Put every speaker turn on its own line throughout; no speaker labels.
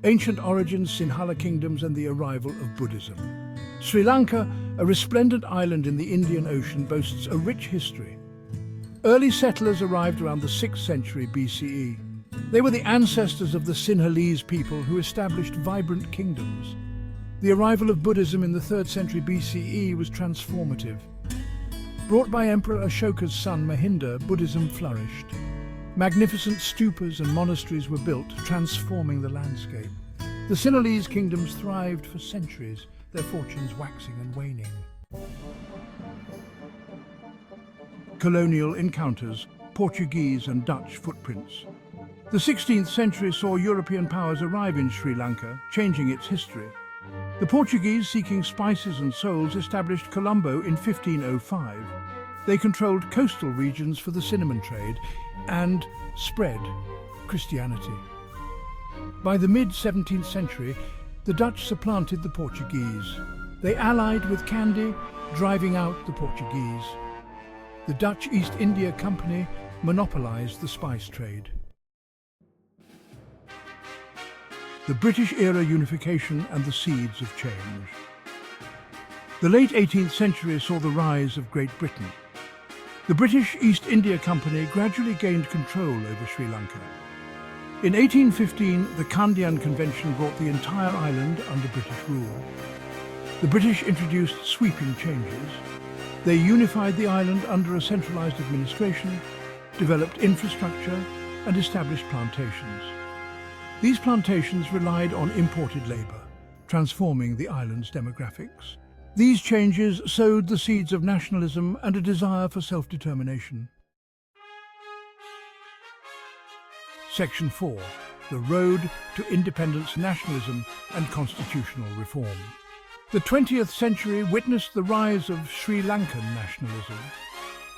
Ancient origins, Sinhala kingdoms and the arrival of Buddhism. Sri Lanka, a resplendent island in the Indian Ocean, boasts a rich history. Early settlers arrived around the 6th century BCE. They were the ancestors of the Sinhalese people who established vibrant kingdoms. The arrival of Buddhism in the 3rd century BCE was transformative. Brought by Emperor Ashoka's son Mahinda, Buddhism flourished. Magnificent stupas and monasteries were built, transforming the landscape. The Sinhalese kingdoms thrived for centuries, their fortunes waxing and waning. Colonial encounters, Portuguese and Dutch footprints. The 16th century saw European powers arrive in Sri Lanka, changing its history. The Portuguese, seeking spices and souls, established Colombo in 1505. They controlled coastal regions for the cinnamon trade and spread Christianity. By the mid-17th century, the Dutch supplanted the Portuguese. They allied with Kandy, driving out the Portuguese. The Dutch East India Company monopolized the spice trade. The British-era unification and the seeds of change. The late 18th century saw the rise of Great Britain. The British East India Company gradually gained control over Sri Lanka. In 1815, the Kandyan Convention brought the entire island under British rule. The British introduced sweeping changes. They unified the island under a centralized administration, developed infrastructure, and established plantations. These plantations relied on imported labor, transforming the island's demographics. These changes sowed the seeds of nationalism and a desire for self-determination. Section 4. The Road to Independence, Nationalism and Constitutional Reform. The 20th century witnessed the rise of Sri Lankan nationalism.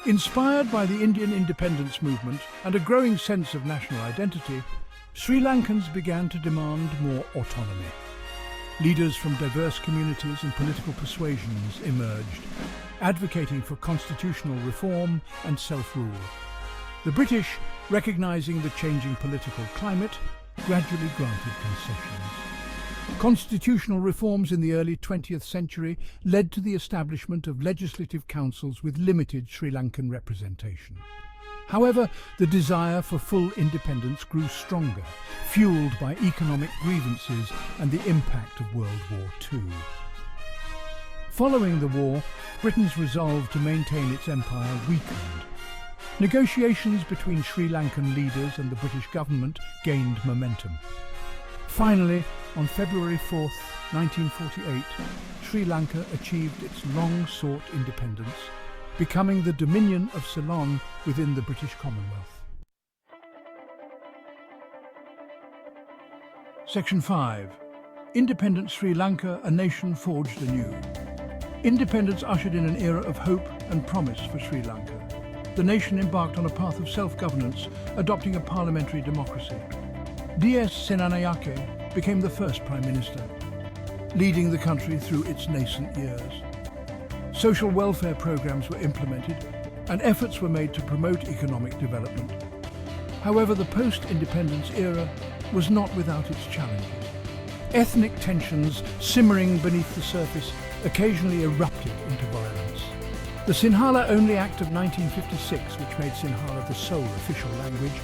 Inspired by the Indian independence movement and a growing sense of national identity, Sri Lankans began to demand more autonomy. Leaders from diverse communities and political persuasions emerged, advocating for constitutional reform and self-rule. The British, recognizing the changing political climate, gradually granted concessions. Constitutional reforms in the early 20th century led to the establishment of legislative councils with limited Sri Lankan representation. However, the desire for full independence grew stronger, fueled by economic grievances and the impact of World War II. Following the war, Britain's resolve to maintain its empire weakened. Negotiations between Sri Lankan leaders and the British government gained momentum. Finally, on February 4, 1948, Sri Lanka achieved its long-sought independence, becoming the Dominion of Ceylon within the British Commonwealth. Section 5. Independent Sri Lanka, a nation forged anew. Independence ushered in an era of hope and promise for Sri Lanka. The nation embarked on a path of self-governance, adopting a parliamentary democracy. D.S. Senanayake became the first Prime Minister, leading the country through its nascent years. Social welfare programs were implemented and efforts were made to promote economic development. However, the post-independence era was not without its challenges. Ethnic tensions simmering beneath the surface occasionally erupted into violence. The Sinhala-only Act of 1956, which made Sinhala the sole official language,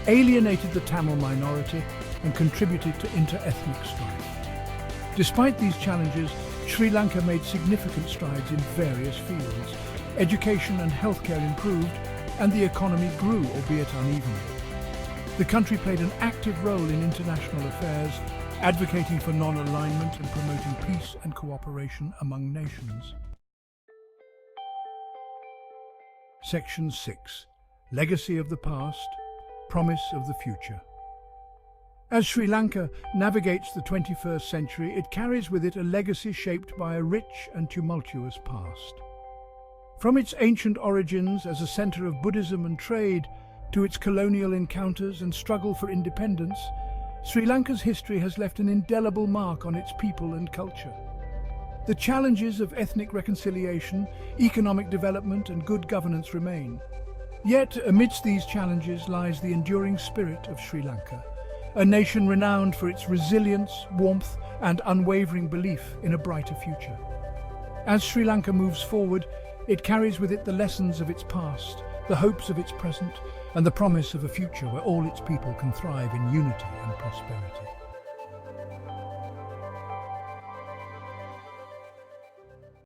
alienated the Tamil minority and contributed to inter-ethnic strife. Despite these challenges, Sri Lanka made significant strides in various fields. Education and healthcare improved, and the economy grew, albeit unevenly. The country played an active role in international affairs, advocating for non-alignment and promoting peace and cooperation among nations. Section 6. Legacy of the Past, Promise of the Future. As Sri Lanka navigates the 21st century, it carries with it a legacy shaped by a rich and tumultuous past. From its ancient origins as a center of Buddhism and trade, to its colonial encounters and struggle for independence, Sri Lanka's history has left an indelible mark on its people and culture. The challenges of ethnic reconciliation, economic development and good governance remain. Yet, amidst these challenges lies the enduring spirit of Sri Lanka, a nation renowned for its resilience, warmth, and unwavering belief in a brighter future. As Sri Lanka moves forward, it carries with it the lessons of its past, the hopes of its present, and the promise of a future where all its people can thrive in unity and prosperity.